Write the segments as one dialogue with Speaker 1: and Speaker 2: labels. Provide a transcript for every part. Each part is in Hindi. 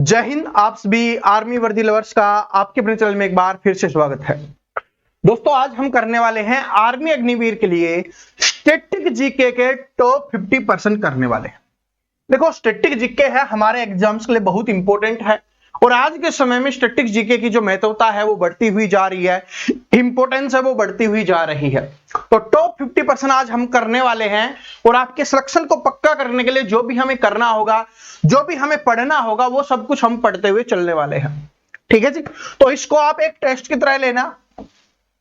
Speaker 1: जय हिंद। आप सभी आर्मी वर्दी लवर्स का आपके अपने चैनल में एक बार फिर से स्वागत है। दोस्तों, आज हम करने वाले हैं आर्मी अग्निवीर के लिए स्टैटिक जीके के टॉप 50% करने वाले हैं। देखो, स्टैटिक जीके है हमारे एग्जाम्स के लिए बहुत इंपॉर्टेंट है और आज के समय में स्टैटिक जीके की जो महत्वता है वो बढ़ती हुई जा रही है, इंपॉर्टेंस है वो बढ़ती हुई जा रही है। तो टॉप 50% आज हम करने वाले हैं और आपके सिलेक्शन को पक्का करने के लिए जो भी हमें करना होगा, जो भी हमें पढ़ना होगा, वो सब कुछ हम पढ़ते हुए चलने वाले हैं। ठीक है जी। तो इसको आप एक टेस्ट की तरह लेना।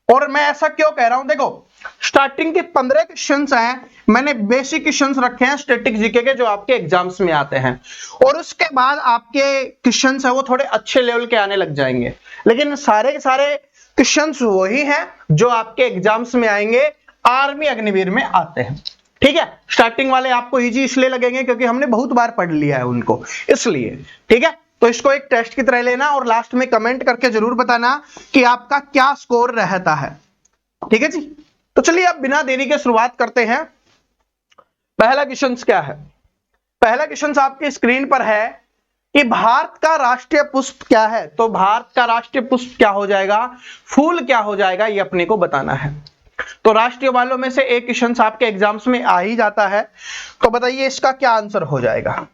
Speaker 1: और मैं ऐसा क्यों कह रहा हूं, देखो स्टार्टिंग के 15 क्वेश्चंस हैं, मैंने बेसिक क्वेश्चंस रखे हैं स्टैटिक जीके के जो आपके एग्जाम्स में आते हैं, और उसके बाद आपके क्वेश्चंस है वो थोड़े अच्छे लेवल के आने लग जाएंगे। लेकिन सारे के सारे क्वेश्चंस वही हैं जो आपके एग्जाम्स में आएंगे, आर्मी अग्निवीर में आते हैं। ठीक है, स्टार्टिंग वाले आपको इजी इसलिए लगेंगे क्योंकि हमने बहुत बार पढ़ लिया है उनको, इसलिए। ठीक है, तो इसको एक टेस्ट की तरह लेना और लास्ट में कमेंट करके जरूर बताना कि आपका क्या स्कोर रहता है। ठीक है जी। तो चलिए अब बिना देरी के शुरुआत करते हैं। पहला क्वेश्चन क्या है? पहला क्वेश्चन आपकी स्क्रीन पर है कि भारत का राष्ट्रीय पुष्प क्या है। तो भारत का राष्ट्रीय पुष्प क्या हो जाएगा, फूल क्या हो जाएगा, ये अपने को बताना है। तो राष्ट्रीय वालों में से एक क्वेश्चन आपके एग्जाम्स में आ ही जाता है, तो बताइए इसका क्या आंसर हो जाएगा।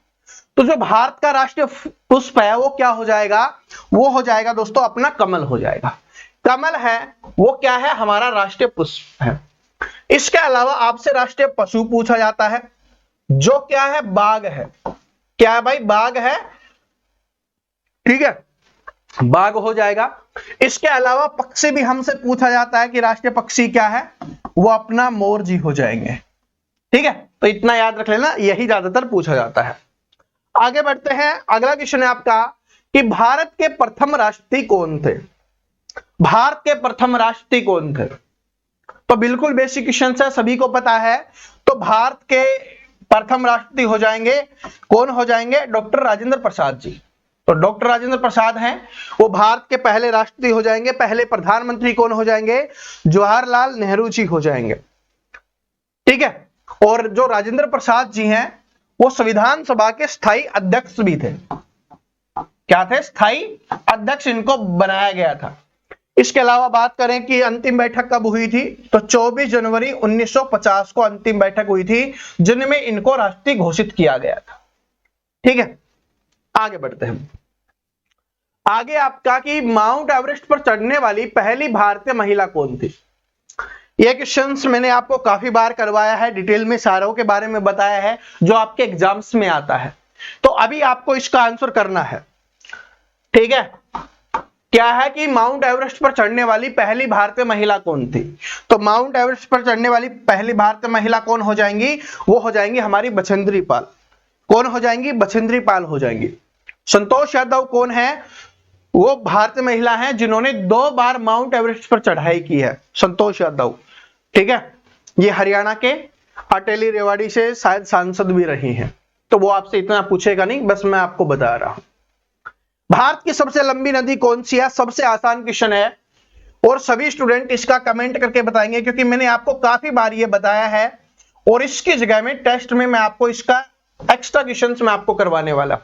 Speaker 1: तो जो भारत का राष्ट्रीय पुष्प है वो क्या हो जाएगा, वो हो जाएगा दोस्तों अपना कमल हो जाएगा। कमल है वो क्या है, हमारा राष्ट्रीय पुष्प है। इसके अलावा आपसे राष्ट्रीय पशु पूछा जाता है, जो क्या है, बाघ है। क्या है भाई, बाघ है। ठीक है, बाघ हो जाएगा। इसके अलावा पक्षी भी हमसे पूछा जाता है कि राष्ट्रीय पक्षी क्या है, वो अपना मोर जी हो जाएंगे। ठीक है, तो इतना याद रख लेना, यही ज्यादातर पूछा जाता है। आगे बढ़ते हैं। अगला क्वेश्चन है आपका कि भारत के प्रथम राष्ट्रपति कौन थे। भारत के प्रथम राष्ट्रपति कौन थे? तो बिल्कुल बेसिक क्वेश्चन है, सभी को पता है। तो भारत के प्रथम राष्ट्रपति हो जाएंगे, कौन हो जाएंगे, डॉक्टर राजेंद्र प्रसाद जी। तो डॉक्टर राजेंद्र प्रसाद हैं, वो भारत के पहले राष्ट्रपति हो जाएंगे। पहले प्रधानमंत्री कौन हो जाएंगे, जवाहरलाल नेहरू जी हो जाएंगे। ठीक है, और जो राजेंद्र प्रसाद जी हैं वो संविधान सभा के स्थायी अध्यक्ष भी थे। क्या थे, स्थायी अध्यक्ष इनको बनाया गया था। इसके अलावा बात करें कि अंतिम बैठक कब हुई थी, तो 24 जनवरी 1950 को अंतिम बैठक हुई थी जिनमें इनको राष्ट्रपति घोषित किया गया था। ठीक है, आगे बढ़ते हैं। आगे आपका कि माउंट एवरेस्ट पर चढ़ने वाली पहली भारतीय महिला कौन थी। ये क्वेश्चंस मैंने आपको काफी बार करवाया है, डिटेल में सारों के बारे में बताया है जो आपके एग्जाम्स में आता है। तो अभी आपको इसका आंसर करना है। ठीक है, क्या है कि माउंट एवरेस्ट पर चढ़ने वाली पहली भारतीय महिला कौन थी। तो माउंट एवरेस्ट पर चढ़ने वाली पहली भारतीय महिला कौन हो जाएंगी, वो हो जाएंगी हमारी बछेंद्री पाल। कौन हो जाएंगी, बछेंद्री पाल हो जाएंगी। संतोष यादव कौन है, वो भारतीय महिला हैं जिन्होंने 2 बार माउंट एवरेस्ट पर चढ़ाई की है, संतोष यादव। ठीक है, ये हरियाणा के अटेली रेवाड़ी से शायद सांसद भी रही हैं, तो वो आपसे इतना पूछेगा नहीं, बस मैं आपको बता रहा हूं। भारत की सबसे लंबी नदी कौन सी है, सबसे आसान क्वेश्चन है और सभी स्टूडेंट इसका कमेंट करके बताएंगे क्योंकि मैंने आपको काफी बार ये बताया है और इसकी जगह में टेस्ट में मैं आपको इसका एक्स्ट्रा क्वेश्चंस मैं आपको करवाने वाला।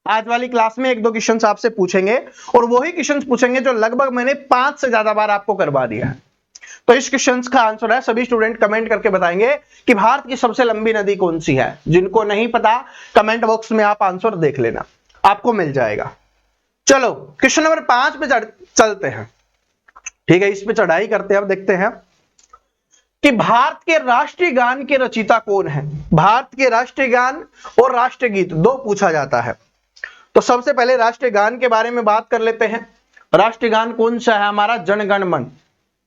Speaker 1: आज वाली क्लास में 1-2 क्वेश्चंस आपसे पूछेंगे और वही क्वेश्चंस पूछेंगे जो लगभग मैंने 5 से ज्यादा बार आपको करवा दिया है। तो इस क्वेश्चन का आंसर है, सभी स्टूडेंट कमेंट करके बताएंगे कि भारत की सबसे लंबी नदी कौन सी है। जिनको नहीं पता कमेंट बॉक्स में आप आंसर देख लेना, आपको मिल जाएगा। चलो क्वेश्चन नंबर 5 पे चलते हैं। ठीक है, इस पे चढ़ाई करते हैं। अब देखते हैं कि भारत के राष्ट्रीय गान के रचयिता कौन है। भारत के राष्ट्रीय गान और राष्ट्रीय गीत 2 पूछा जाता है। तो सबसे पहले राष्ट्रीय गान के बारे में बात कर लेते हैं। राष्ट्रीय गान कौन सा है, हमारा जनगण मन।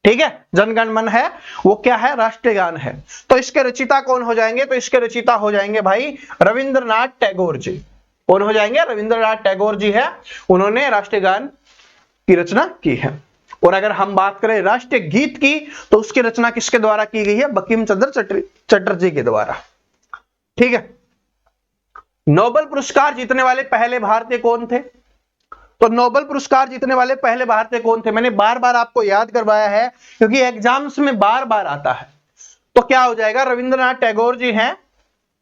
Speaker 1: ठीक है, जनगण मन है, वो क्या है, राष्ट्रीय गान है। तो इसके रचयिता कौन हो जाएंगे, तो इसके रचयिता हो जाएंगे भाई रविंद्रनाथ टैगोर जी। कौन हो जाएंगे, रविंद्रनाथ टैगोर जी है, उन्होंने राष्ट्रीय गान की रचना की है। और अगर हम बात करें राष्ट्रीय गीत की, तो उसकी रचना किसके द्वारा की गई है, बंकिम चंद्र चटर्जी के द्वारा। ठीक है, नोबेल पुरस्कार जीतने वाले पहले भारतीय कौन थे। तो नोबेल पुरस्कार जीतने वाले पहले भारतीय कौन थे, मैंने बार बार आपको याद करवाया है क्योंकि एग्जाम्स में बार बार आता है। तो क्या हो जाएगा, रविंद्रनाथ टैगोर जी हैं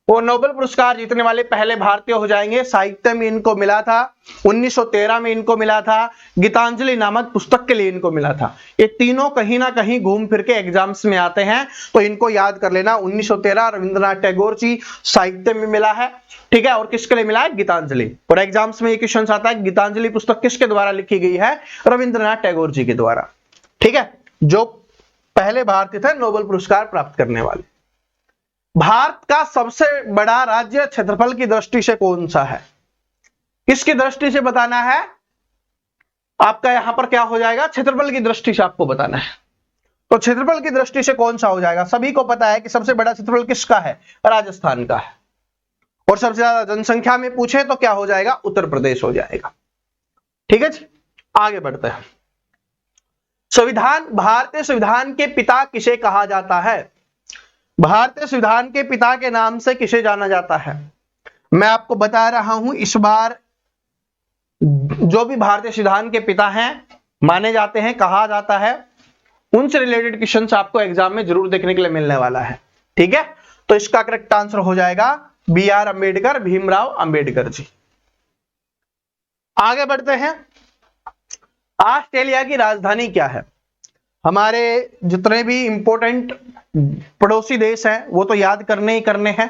Speaker 1: वो नोबेल पुरस्कार जीतने वाले पहले भारतीय हो जाएंगे। साहित्य में इनको मिला था, 1913 में इनको मिला था, गीतांजलि नामक पुस्तक के लिए इनको मिला था। ये तीनों कहीं ना कहीं घूम फिर के एग्जाम्स में आते हैं, तो इनको याद कर लेना। 1913 रविंद्रनाथ टैगोर जी साहित्य में मिला है, ठीक है, और किसके लिए मिला है? गीतांजलि। और एग्जाम्स में ये क्वेश्चन आता है गीतांजलि पुस्तक किसके द्वारा लिखी गई है? रविंद्रनाथ टैगोर जी के द्वारा, ठीक है, जो पहले भारतीय थे नोबेल पुरस्कार प्राप्त करने वाले। भारत का सबसे बड़ा राज्य क्षेत्रफल की दृष्टि से कौन सा है? किसकी दृष्टि से बताना है आपका? यहां पर क्या हो जाएगा? क्षेत्रफल की दृष्टि से आपको बताना है। तो क्षेत्रफल की दृष्टि से कौन सा हो जाएगा? सभी को पता है कि सबसे बड़ा क्षेत्रफल किसका है? राजस्थान का है। और सबसे ज्यादा जनसंख्या में पूछे तो क्या हो जाएगा? उत्तर प्रदेश हो जाएगा। ठीक है जी, आगे बढ़ते हैं। संविधान, भारतीय संविधान के पिता किसे कहा जाता है? भारतीय संविधान के पिता के नाम से किसे जाना जाता है? मैं आपको बता रहा हूं, इस बार जो भी भारतीय संविधान के पिता हैं माने जाते हैं, कहा जाता है, उनसे रिलेटेड क्वेश्चंस आपको एग्जाम में जरूर देखने के लिए मिलने वाला है। ठीक है, तो इसका करेक्ट आंसर हो जाएगा बी आर अंबेडकर, भीमराव अंबेडकर जी। आगे बढ़ते हैं। ऑस्ट्रेलिया की राजधानी क्या है? हमारे जितने भी इंपॉर्टेंट पड़ोसी देश हैं वो तो याद करने ही करने हैं।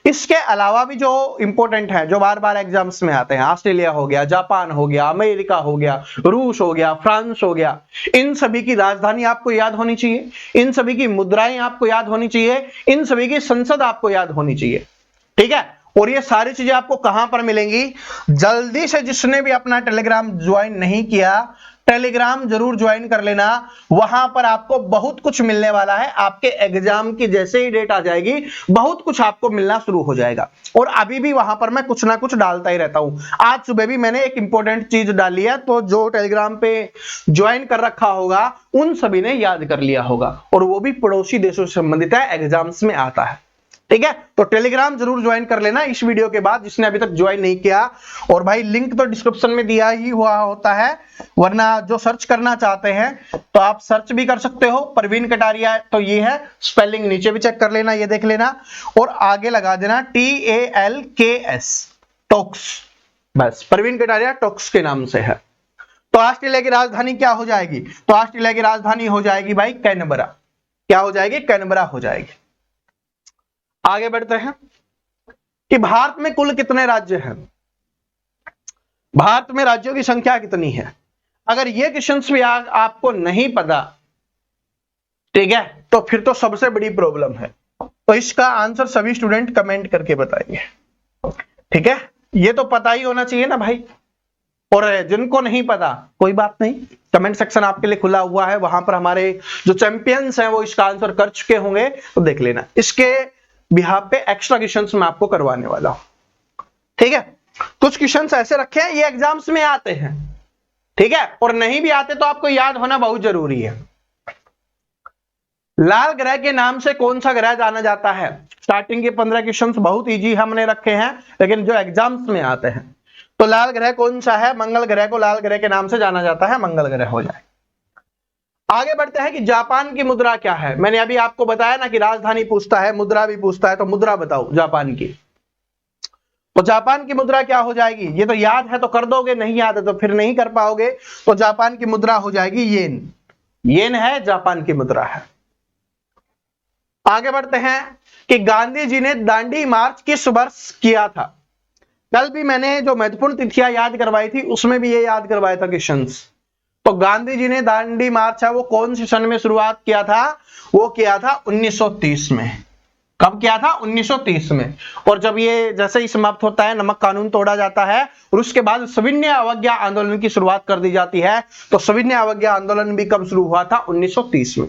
Speaker 1: इसके अलावा भी जो इंपॉर्टेंट है, जो बार बार एग्जाम्स में आते हैं, ऑस्ट्रेलिया हो गया, जापान हो गया, अमेरिका हो गया, रूस हो गया, फ्रांस हो गया, इन सभी की राजधानी आपको याद होनी चाहिए, इन सभी की मुद्राएं आपको याद होनी चाहिए, इन सभी की संसद आपको याद होनी चाहिए। ठीक है, और ये सारी चीजें आपको कहां पर मिलेंगी? जल्दी से जिसने भी अपना टेलीग्राम ज्वाइन नहीं किया, टेलीग्राम जरूर ज्वाइन कर लेना। वहां पर आपको बहुत कुछ मिलने वाला है। आपके एग्जाम की जैसे ही डेट आ जाएगी बहुत कुछ आपको मिलना शुरू हो जाएगा। और अभी भी वहां पर मैं कुछ ना कुछ डालता ही रहता हूं। आज सुबह भी मैंने एक इंपॉर्टेंट चीज डाली है, तो जो टेलीग्राम पे ज्वाइन कर रखा होगा उन सभी ने याद कर लिया होगा, और वो भी पड़ोसी देशों से संबंधित है, एग्जाम्स में आता है। ठीक है, तो टेलीग्राम जरूर ज्वाइन कर लेना इस वीडियो के बाद, जिसने अभी तक ज्वाइन नहीं किया। और भाई लिंक तो डिस्क्रिप्शन में दिया ही हुआ होता है, वरना जो सर्च करना चाहते हैं तो आप सर्च भी कर सकते हो। प्रवीण कटारिया तो ये है, स्पेलिंग नीचे भी चेक कर लेना, ये देख लेना, और आगे लगा देना TALKS, टॉक्स, बस प्रवीण कटारिया टॉक्स के नाम से है। तो ऑस्ट्रेलिया की राजधानी क्या हो जाएगी? तो ऑस्ट्रेलिया की राजधानी हो जाएगी भाई कैनबरा। क्या हो जाएगी? कैनबरा हो जाएगी। आगे बढ़ते हैं कि भारत में कुल कितने राज्य हैं? भारत में राज्यों की संख्या कितनी है? अगर ये क्वेश्चंस भी आपको नहीं पता, ठीक है, तो फिर तो सबसे बड़ी प्रॉब्लम है। तो इसका आंसर सभी स्टूडेंट कमेंट करके बताएंगे। ठीक है, ये तो पता ही होना चाहिए ना भाई। और जिनको नहीं पता कोई बात नहीं, कमेंट सेक्शन आपके लिए खुला हुआ है, वहां पर हमारे जो चैंपियंस हैं वो इसका आंसर कर चुके होंगे, तो देख लेना। इसके बिहाफ पे एक्स्ट्रा क्वेश्चंस मैं आपको करवाने वाला हूं। ठीक है, कुछ क्वेश्चंस ऐसे रखे हैं ये एग्जाम्स में आते हैं, ठीक है, और नहीं भी आते तो आपको याद होना बहुत जरूरी है। लाल ग्रह के नाम से कौन सा ग्रह जाना जाता है? स्टार्टिंग के 15 क्वेश्चंस बहुत इजी हमने रखे हैं, लेकिन जो एग्जाम्स में आते हैं, तो लाल ग्रह कौन सा है? मंगल ग्रह को लाल ग्रह के नाम से जाना जाता है, मंगल ग्रह हो जाए। आगे बढ़ते हैं कि जापान की मुद्रा क्या है? मैंने अभी आपको बताया ना कि राजधानी पूछता है, मुद्रा भी पूछता है, तो मुद्रा बताओ जापान की। तो जापान की मुद्रा क्या हो जाएगी? ये तो याद है तो कर दोगे, नहीं याद है तो फिर नहीं कर पाओगे। तो जापान की मुद्रा हो जाएगी येन। येन है जापान की मुद्रा है। आगे बढ़ते हैं कि गांधी जी ने दांडी मार्च किस वर्ष किया था? कल भी मैंने जो महत्वपूर्ण तिथियां याद करवाई थी उसमें भी ये याद करवाया था क्वेश्चंस। तो गांधी जी ने दांडी मार्च है वो कौन से सन में शुरुआत किया था? वो किया था 1930 में। कब किया था? 1930 में। और जब ये जैसे ही समाप्त होता है, नमक कानून तोड़ा जाता है, और उसके बाद सविनय अवज्ञा आंदोलन की शुरुआत कर दी जाती है। तो सविनय अवज्ञा आंदोलन भी कब शुरू हुआ था? 1930 में।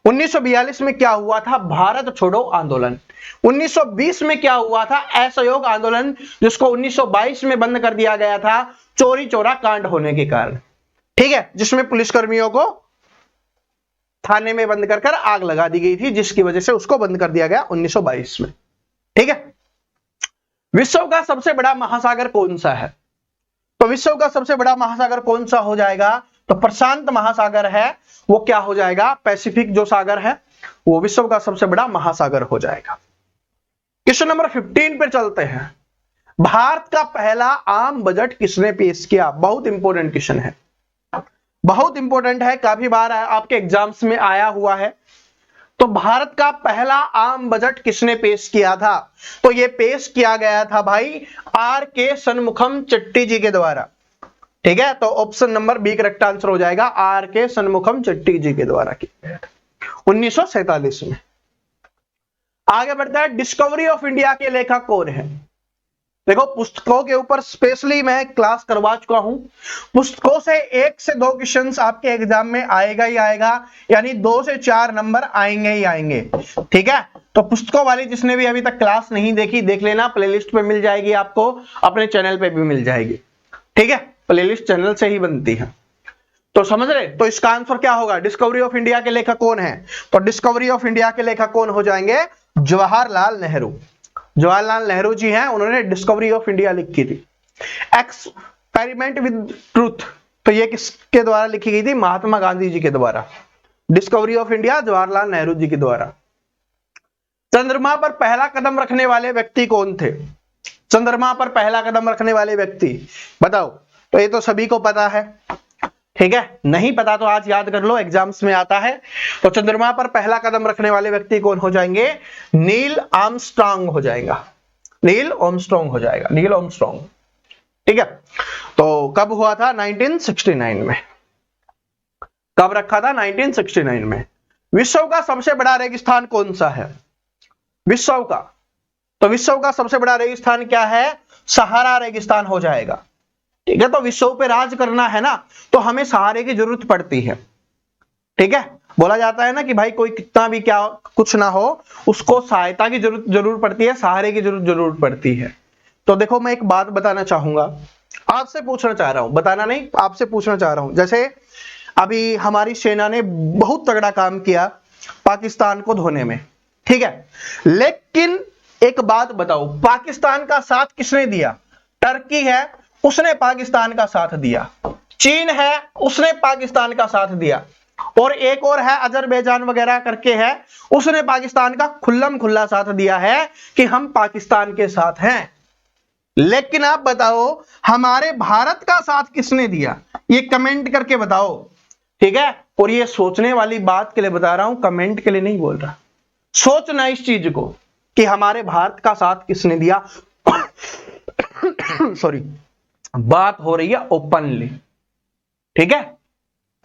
Speaker 1: 1942 में क्या हुआ था? भारत छोड़ो आंदोलन। 1920 में क्या हुआ था? असहयोग आंदोलन, जिसको 1922 में बंद कर दिया गया था चोरी चोरा कांड होने के कारण। ठीक है, जिसमें पुलिसकर्मियों को थाने में बंद कर आग लगा दी गई थी, जिसकी वजह से उसको बंद कर दिया गया 1922 में। ठीक है, विश्व का सबसे बड़ा महासागर कौन सा है? तो विश्व का सबसे बड़ा महासागर कौन सा हो जाएगा? तो प्रशांत महासागर है। वो क्या हो जाएगा? पैसिफिक जो सागर है वो विश्व का सबसे बड़ा महासागर हो जाएगा। क्वेश्चन नंबर 15 पे चलते हैं। भारत का पहला आम बजट किसने पेश किया? बहुत इंपॉर्टेंट क्वेश्चन है, बहुत इंपॉर्टेंट है, काफी बार आपके एग्जाम्स में आया हुआ है। तो भारत का पहला आम बजट किसने पेश किया था? तो यह पेश किया गया था भाई आर.के. शनमुखम चेट्टी जी के द्वारा। ठीक है, तो option number B correct answer हो जाएगा, आर.के. शनमुखम चेट्टी जी के द्वारा किया गया था 1947 में। आगे बढ़ता है, डिस्कवरी ऑफ इंडिया के लेखक कौन है? देखो पुस्तकों के ऊपर स्पेशली मैं क्लास करवा चुका हूं। पुस्तकों से 1 से 2 क्वेश्चंस आपके एग्जाम में आएगा ही आएगा, यानी 2 से 4 नंबर आएंगे ही आएंगे। ठीक है, तो पुस्तकों वाली जिसने भी अभी तक क्लास नहीं देखी देख लेना, प्लेलिस्ट पे मिल जाएगी आपको, अपने चैनल पे भी मिल जाएगी। ठीक है, प्लेलिस्ट चैनल से ही बनती है, तो समझ रहे। तो इसका आंसर क्या होगा? डिस्कवरी ऑफ इंडिया के लेखक कौन है? तो डिस्कवरी ऑफ इंडिया के लेखक कौन हो जाएंगे? जवाहरलाल नेहरू। जवाहरलाल नेहरू जी हैं, उन्होंने डिस्कवरी ऑफ इंडिया लिखी थी। एक्सपेरिमेंट विद ट्रूथ, तो ये किसके द्वारा लिखी गई थी? महात्मा गांधी जी के द्वारा। Discovery of India Jawaharlal Nehru ji के द्वारा। चंद्रमा पर पहला कदम रखने वाले व्यक्ति कौन थे? चंद्रमा पर पहला कदम रखने वाले व्यक्ति बताओ। तो ये तो सभी को पता है, ठीक है, नहीं पता तो आज याद कर लो, एग्जाम्स में आता है। तो चंद्रमा पर पहला कदम रखने वाले व्यक्ति कौन हो जाएंगे? नील आर्मस्ट्रांग हो जाएगा, नील आर्मस्ट्रांग हो जाएगा, नील आर्मस्ट्रांग। ठीक है, तो कब हुआ था? 1969 में। कब रखा था? 1969 में। विश्व का सबसे बड़ा रेगिस्तान कौन सा है? विश्व का, तो विश्व का सबसे बड़ा रेगिस्तान क्या है? सहारा रेगिस्तान हो जाएगा। ठीक है, तो विश्व पे राज करना है ना, तो हमें सहारे की जरूरत पड़ती है। ठीक है, बोला जाता है ना कि भाई कोई कितना भी क्या कुछ ना हो, उसको सहायता की जरूरत पड़ती है, सहारे की जरूरत पड़ती है। तो देखो मैं एक बात बताना चाहूंगा, आपसे पूछना चाह रहा हूं, बताना नहीं, आपसे पूछना चाह रहा हूं। जैसे अभी हमारी सेना ने बहुत तगड़ा काम किया पाकिस्तान को धोने में, ठीक है, लेकिन एक बात बताओ, पाकिस्तान का साथ किसने दिया? टर्की है, उसने पाकिस्तान का साथ दिया। चीन है, उसने पाकिस्तान का साथ दिया। और एक और है अजरबैजान वगैरह करके है, उसने पाकिस्तान का खुल्लम खुल्ला साथ दिया है कि हम पाकिस्तान के साथ हैं। लेकिन आप बताओ हमारे भारत का साथ किसने दिया? ये कमेंट करके बताओ। ठीक है, और ये सोचने वाली बात के लिए बता रहा हूं, कमेंट के लिए नहीं बोल रहा। सोचना इस चीज को कि हमारे भारत का साथ किसने दिया। सॉरी, बात हो रही है ओपनली। ठीक है,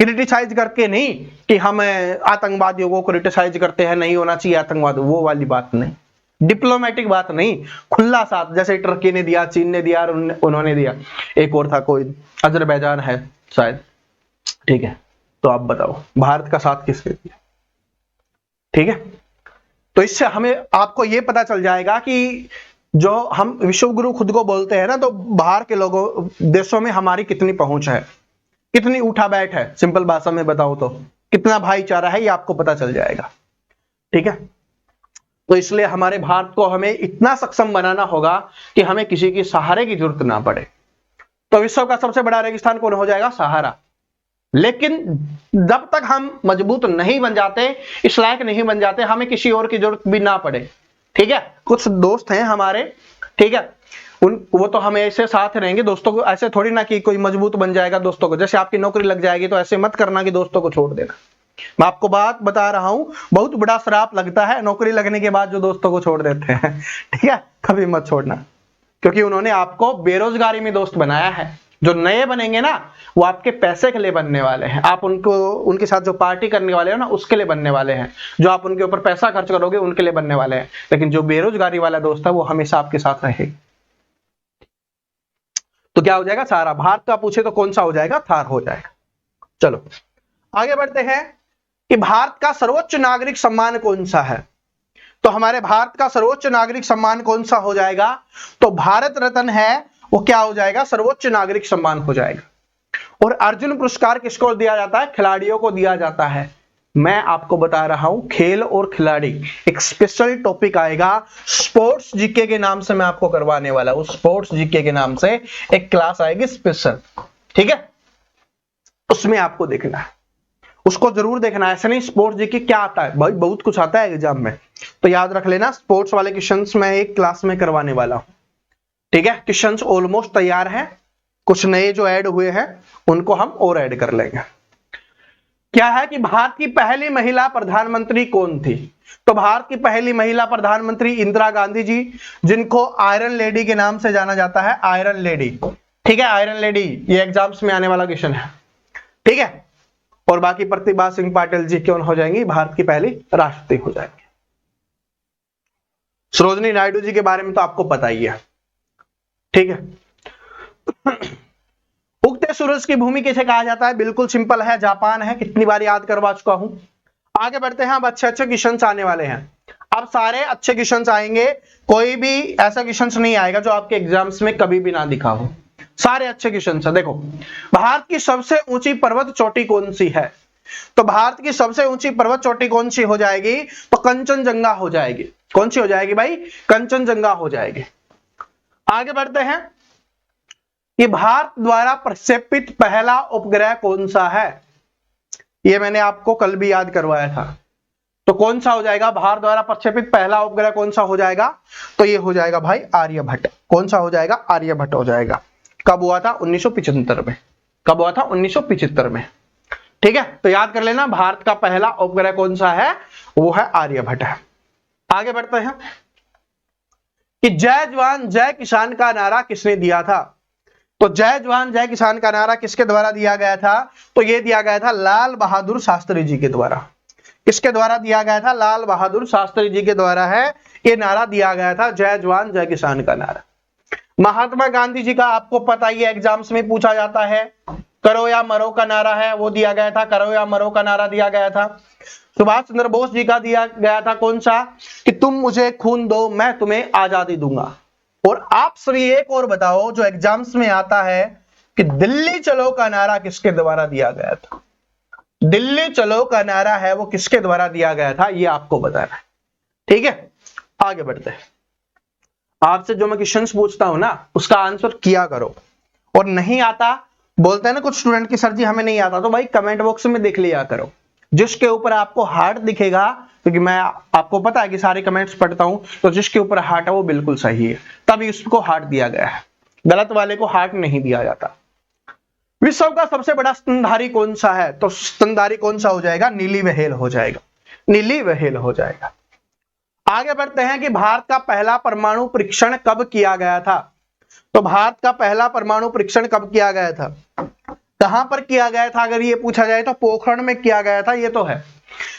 Speaker 1: क्रिटिसाइज करके नहीं कि हम आतंकवादियों को क्रिटिसाइज करते हैं, नहीं होना चाहिए आतंकवाद, वो वाली बात नहीं, डिप्लोमेटिक बात नहीं, खुला साथ, जैसे टर्की ने दिया, चीन ने दिया, उन्होंने दिया, एक और था कोई अजरबैजान है शायद। ठीक है, तो आप बताओ भारत का साथ किसने दिया? ठीक है, तो इससे हमें आपको यह पता चल जाएगा कि जो हम विश्व गुरु खुद को बोलते हैं ना, तो बाहर के लोगों देशों में हमारी कितनी पहुंच है, कितनी उठा बैठ है, सिंपल भाषा में बताओ तो कितना भाईचारा है, ये आपको पता चल जाएगा। ठीक है, तो इसलिए हमारे भारत को हमें इतना सक्षम बनाना होगा कि हमें किसी की सहारे की जरूरत ना पड़े। तो विश्व का सबसे बड़ा रेगिस्तान कौन हो जाएगा? सहारा। लेकिन जब तक हम मजबूत नहीं बन जाते, इस लायक नहीं बन जाते, हमें किसी और की जरूरत भी ना पड़े। ठीक है, कुछ दोस्त हैं हमारे, ठीक है, वो तो हमें ऐसे साथ रहेंगे। दोस्तों को ऐसे थोड़ी ना कि कोई मजबूत बन जाएगा दोस्तों को, जैसे आपकी नौकरी लग जाएगी तो ऐसे मत करना कि दोस्तों को छोड़ देना। मैं आपको बात बता रहा हूं, बहुत बड़ा श्राप लगता है नौकरी लगने के बाद जो दोस्तों को छोड़ देते हैं। ठीक है, कभी मत छोड़ना, क्योंकि उन्होंने आपको बेरोजगारी में दोस्त बनाया है। जो नए बनेंगे ना, वो आपके पैसे के लिए बनने वाले हैं, आप उनको उनके साथ जो पार्टी करने वाले हो ना, उसके लिए बनने वाले हैं। जो आप उनके ऊपर पैसा खर्च करोगे उनके लिए बनने वाले हैं। लेकिन जो बेरोजगारी वाला दोस्त है वो हमेशा आपके साथ रहेगा। तो क्या हो जाएगा? सारा। भारत का पूछे तो कौन सा हो जाएगा? थार हो जाएगा। चलो आगे बढ़ते हैं कि भारत का सर्वोच्च नागरिक सम्मान कौन सा है? तो हमारे भारत का सर्वोच्च नागरिक सम्मान कौन सा हो जाएगा? तो भारत रत्न है, वो क्या हो जाएगा? सर्वोच्च नागरिक सम्मान हो जाएगा। और अर्जुन पुरस्कार किसको दिया जाता है? खिलाड़ियों को दिया जाता है। मैं आपको बता रहा हूं, खेल और खिलाड़ी एक स्पेशल टॉपिक आएगा, स्पोर्ट्स जीके के नाम से मैं आपको करवाने वाला हूं। स्पोर्ट्स जीके के नाम से एक क्लास आएगी स्पेशल, ठीक है, उसमें आपको देखना है, उसको जरूर देखना है। ऐसा नहीं स्पोर्ट्स जीके क्या आता है भाई, बहुत कुछ आता है एग्जाम में, तो याद रख लेना, स्पोर्ट्स वाले क्वेश्चंस मैं एक क्लास में करवाने वाला हूं। ठीक है, क्वेश्चंस ऑलमोस्ट तैयार हैं, कुछ नए जो ऐड हुए हैं उनको हम और ऐड कर लेंगे। क्या है कि भारत की पहली महिला प्रधानमंत्री कौन थी? तो भारत की पहली महिला प्रधानमंत्री इंदिरा गांधी जी, जिनको आयरन लेडी के नाम से जाना जाता है, आयरन लेडी। ठीक है, आयरन लेडी, ये एग्जाम्स में आने वाला क्वेश्चन है। ठीक है, और बाकी प्रतिभा सिंह पाटिल जी कौन हो जाएंगी? भारत की पहली राष्ट्रपति हो जाएंगे। सरोजिनी नायडू जी के बारे में तो आपको पता ही है। ठीक है, उगते सूरज की भूमि किसे कहा जाता है? बिल्कुल सिंपल है, जापान है, कितनी बार याद करवा चुका हूं। आगे बढ़ते हैं, अब अच्छे अच्छे क्वेश्चंस आने वाले हैं। अब सारे अच्छे क्वेश्चंस आएंगे, कोई भी ऐसा क्वेश्चंस नहीं आएगा जो आपके एग्जाम्स में कभी भी ना दिखा हो, सारे अच्छे क्वेश्चंस हैं। देखो, भारत की सबसे ऊंची पर्वत चोटी कौन सी है? तो भारत की सबसे ऊंची पर्वत चोटी कौन सी हो जाएगी? तो कंचनजंगा हो जाएगी। कौन सी हो जाएगी भाई? कंचनजंगा हो जाएगी। आगे बढ़ते हैं कि भारत द्वारा प्रक्षेपित पहला उपग्रह कौन सा है? ये मैंने आपको कल भी याद करवाया था। तो कौन सा हो जाएगा? भारत द्वारा प्रक्षेपित पहला उपग्रह कौन सा हो जाएगा? तो ये हो जाएगा भाई आर्यभट्ट। कौन सा हो जाएगा? आर्यभट्ट हो जाएगा। कब हुआ था? 1975 में। कब हुआ था? 1975 में। ठीक है, तो याद कर लेना, भारत का पहला उपग्रह कौन सा है? वो है आर्यभट्ट है। आगे बढ़ते हैं कि जय जवान जय किसान का नारा किसने दिया था? तो जय जवान जय किसान का नारा किसके द्वारा दिया गया था? तो ये दिया गया था लाल बहादुर शास्त्री जी के द्वारा। किसके द्वारा दिया गया था? लाल बहादुर शास्त्री जी के द्वारा है ये नारा दिया गया था, जय जवान जय किसान का नारा। महात्मा गांधी जी का आपको पता ही है, एग्जाम्स में पूछा जाता है, करो या मरो का नारा है, वो दिया गया था, करो या मरो का नारा दिया गया था। सुभाष चंद्र बोस जी का दिया गया था कौन सा? कि तुम मुझे खून दो मैं तुम्हें आजादी दूंगा। और आप सभी एक और बताओ जो एग्जाम्स में आता है कि दिल्ली चलो का नारा किसके द्वारा दिया गया था? दिल्ली चलो का नारा है वो किसके द्वारा दिया गया था, ये आपको बताना है। ठीक है, आगे बढ़ते हैं। आपसे जो मैं क्वेश्चंस पूछता हूं ना उसका आंसर किया करो, और नहीं आता, बोलते हैं ना कुछ स्टूडेंट की सर जी हमें नहीं आता, तो भाई कमेंट बॉक्स में देख लिया करो। जिसके ऊपर आपको हार्ट दिखेगा, क्योंकि मैं आपको पता है कि सारे कमेंट्स पढ़ता हूं, तो जिसके ऊपर हार्ट है वो बिल्कुल सही है, तभी उसको हार्ट दिया गया है, गलत वाले को हार्ट नहीं दिया जाता। विश्व का सबसे बड़ा स्तनधारी कौन सा है? तो स्तनधारी कौन सा हो जाएगा? नीली व्हेल हो जाएगा। नीली व्हेल हो जाएगा। आगे बढ़ते हैं कि भारत का पहला परमाणु परीक्षण कब किया गया था? तो भारत का पहला परमाणु परीक्षण कब किया गया था? कहां पर किया गया था? अगर ये पूछा जाए तो पोखरण में किया गया था, ये तो है,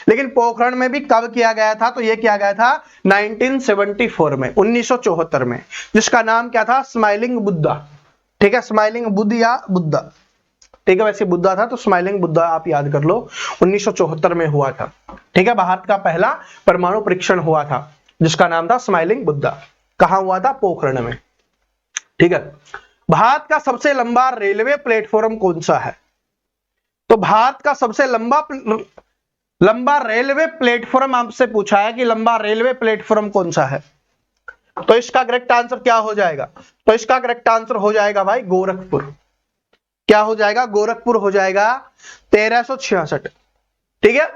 Speaker 1: लेकिन पोखरण में भी कब किया गया था? तो ये किया गया था 1974 में, 1974 में, जिसका नाम क्या था? स्माइलिंग बुद्धा। ठीक है, स्माइलिंग बुद्ध या बुद्धा। ठीक है, वैसे बुद्धा था तो स्माइलिंग बुद्धा आप याद कर लो, 1974 में हुआ था। ठीक है, भारत का पहला परमाणु परीक्षण हुआ था जिसका नाम था स्माइलिंग बुद्धा। कहां हुआ था? पोखरण में। ठीक है, भारत का सबसे लंबा रेलवे प्लेटफॉर्म कौन सा है? तो भारत का सबसे लंबा रेलवे प्लेटफॉर्म आपसे पूछा है कि लंबा रेलवे प्लेटफॉर्म कौन सा है, तो इसका करेक्ट आंसर क्या हो जाएगा? तो इसका करेक्ट आंसर हो जाएगा भाई गोरखपुर। क्या हो जाएगा? गोरखपुर हो जाएगा, 1366। ठीक है,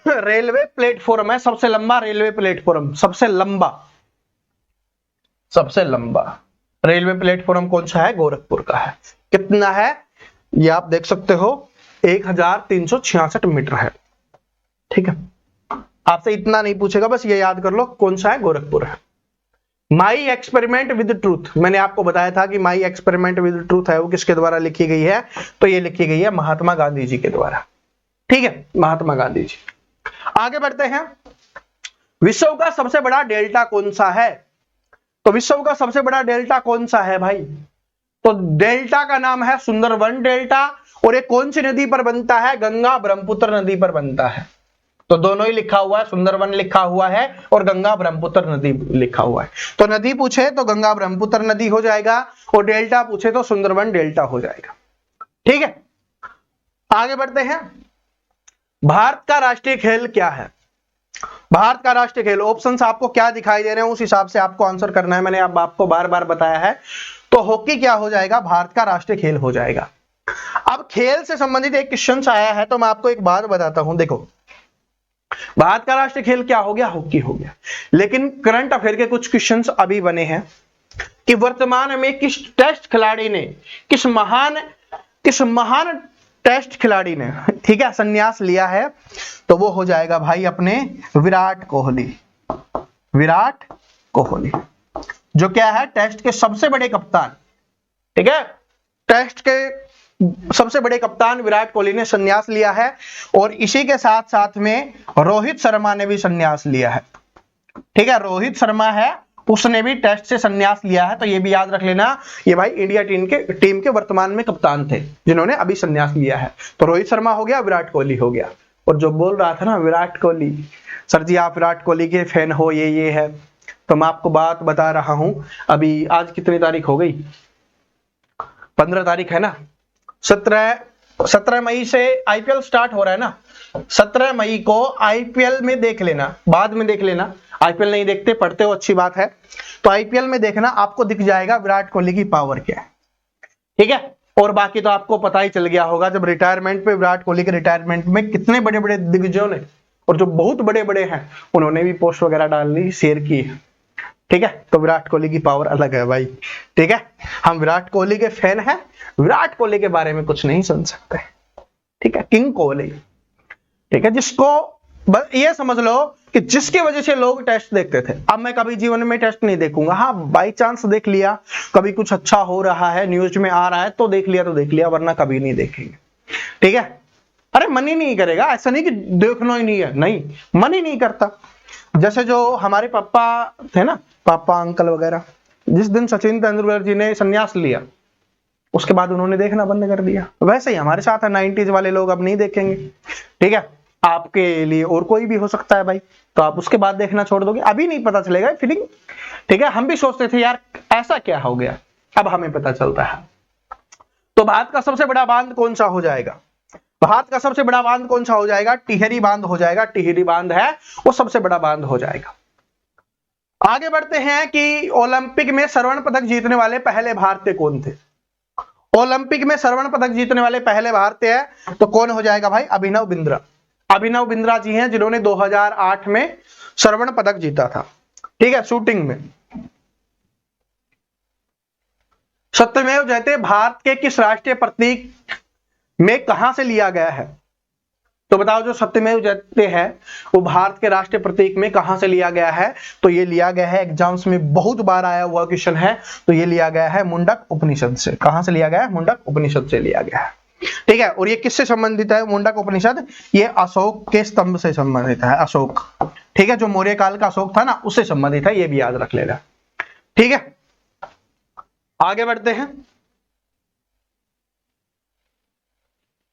Speaker 1: रेलवे प्लेटफॉर्म है, सबसे लंबा रेलवे प्लेटफॉर्म, सबसे लंबा रेलवे प्लेटफॉर्म कौन सा है? गोरखपुर का है। कितना है ये आप देख सकते हो, 1366 मीटर है। ठीक है, आपसे इतना नहीं पूछेगा, बस ये याद कर लो कौन सा है? गोरखपुर है। माई एक्सपेरिमेंट विद ट्रूथ, मैंने आपको बताया था कि माई एक्सपेरिमेंट विद ट्रूथ है वो किसके द्वारा लिखी गई है? तो ये लिखी गई है महात्मा गांधी जी के द्वारा। ठीक है, महात्मा गांधी जी। आगे बढ़ते हैं, विश्व का सबसे बड़ा डेल्टा कौन सा है? तो विश्व का सबसे बड़ा डेल्टा कौन सा है भाई? तो डेल्टा का नाम है सुंदरवन डेल्टा, और ये कौन सी नदी पर बनता है? गंगा ब्रह्मपुत्र नदी पर बनता है। तो दोनों ही लिखा हुआ है, सुंदरवन लिखा हुआ है और गंगा ब्रह्मपुत्र नदी लिखा हुआ है। तो नदी पूछे तो गंगा ब्रह्मपुत्र नदी हो जाएगा, और डेल्टा पूछे तो सुंदरवन डेल्टा हो जाएगा। ठीक है, आगे बढ़ते हैं। भारत का राष्ट्रीय खेल क्या है? भारत का राष्ट्रीय खेल, ऑप्शंस आपको क्या दिखाई दे रहे हैं उस हिसाब से आपको आंसर करना है, मैंने अब आपको बार बार बताया है। तो हॉकी क्या हो जाएगा? भारत का राष्ट्रीय खेल हो जाएगा। अब खेल से संबंधित एक क्वेश्चन आया है, तो मैं आपको एक बात बताता हूं। देखो, भारत का राष्ट्रीय खेल क्या हो गया? हॉकी हो गया। लेकिन करंट अफेयर के कुछ क्वेश्चंस अभी बने हैं कि वर्तमान में किस टेस्ट खिलाड़ी ने, किस महान टेस्ट खिलाड़ी ने, ठीक है, संन्यास लिया है, तो वो हो जाएगा भाई अपने विराट कोहली। विराट कोहली जो क्या है, टेस्ट के सबसे बड़े कप्तान, ठीक है, टेस्ट के सबसे बड़े कप्तान विराट कोहली ने संन्यास लिया है। और इसी के साथ साथ में रोहित शर्मा ने भी संन्यास लिया है, ठीक है, रोहित शर्मा है, उसने भी टेस्ट से संन्यास लिया है। तो ये भी याद रख लेना, ये भाई इंडिया टीम के वर्तमान में कप्तान थे जिन्होंने अभी संन्यास लिया है। तो रोहित शर्मा हो गया, विराट कोहली हो गया। और जो बोल रहा था ना विराट कोहली, सर जी आप विराट कोहली के फैन हो, ये है, तो मैं आपको बात बता रहा हूं। अभी आज कितनी तारीख हो गई? 15 तारीख है ना। 17 मई से आईपीएल स्टार्ट हो रहा है ना। 17 मई को आईपीएल में देख लेना, बाद में देख लेना। आईपीएल नहीं देखते, पढ़ते हो, अच्छी बात है। तो आईपीएल में देखना, आपको दिख जाएगा विराट कोहली की पावर क्या है, ठीक है। और बाकी तो आपको पता ही चल गया होगा, जब रिटायरमेंट पे, विराट कोहली के रिटायरमेंट में कितने बड़े बड़े दिग्गजों ने, और जो बहुत बड़े बड़े हैं, उन्होंने भी पोस्ट वगैरह डालनी, शेयर की है, ठीक है। तो विराट कोहली की पावर अलग है भाई, ठीक है। हम विराट कोहली के फैन हैं, विराट कोहली के बारे में कुछ नहीं सुन सकते, ठीक है। किंग कोहली, ठीक है, जिसको ये समझ लो कि जिसकी वजह से लोग टेस्ट देखते थे। अब मैं कभी जीवन में टेस्ट नहीं देखूंगा, हाँ बाई चांस देख लिया, कभी कुछ अच्छा हो रहा है, न्यूज में आ रहा है तो देख लिया, वरना कभी नहीं देखेंगे, ठीक है। अरे मन ही नहीं करेगा, ऐसा नहीं कि देखना ही नहीं है, नहीं, मन ही नहीं करता। जैसे जो हमारे पापा थे ना, पापा अंकल वगैरह, जिस दिन सचिन तेंदुलकर जी ने संन्यास लिया, उसके बाद उन्होंने देखना बंद कर दिया। वैसे ही हमारे साथ है, 90s वाले लोग अब नहीं देखेंगे, ठीक है। आपके लिए और कोई भी हो सकता है भाई, तो आप उसके बाद देखना छोड़ दोगे, अभी नहीं पता चलेगा फीलिंग, ठीक है। हम भी सोचते थे यार ऐसा क्या हो गया, अब हमें पता चलता है। तो भारत का सबसे बड़ा बांध कौन सा हो जाएगा? भारत का सबसे बड़ा बांध कौन सा हो जाएगा? टिहरी बांध हो जाएगा। टिहरी बांध है वो सबसे बड़ा बांध हो जाएगा। आगे बढ़ते हैं कि ओलंपिक में स्वर्ण पदक जीतने वाले पहले भारतीय कौन थे? ओलंपिक में स्वर्ण पदक जीतने वाले पहले भारतीय है तो कौन हो जाएगा भाई? अभिनव बिंद्रा। अभिनव बिंद्रा जी हैं जिन्होंने 2008 में स्वर्ण पदक जीता था, ठीक है, शूटिंग में। सत्यमेव जयते भारत के किस राष्ट्रीय प्रतीक में कहां से लिया गया है? तो बताओ, जो सत्यमेव जयते है वो भारत के राष्ट्रीय प्रतीक में कहां से लिया गया है? तो ये लिया गया है, एग्जाम्स में बहुत बार आया हुआ क्वेश्चन है, तो ये लिया गया है मुंडक उपनिषद से। कहां से लिया गया है? मुंडक उपनिषद से लिया गया है, ठीक है। और ये किससे संबंधित है मुंडक उपनिषद? ये अशोक के स्तंभ से संबंधित है, अशोक, ठीक है, जो मौर्य काल का अशोक था ना, उससे संबंधित है, ये भी याद रख लेना, ठीक है। आगे बढ़ते हैं।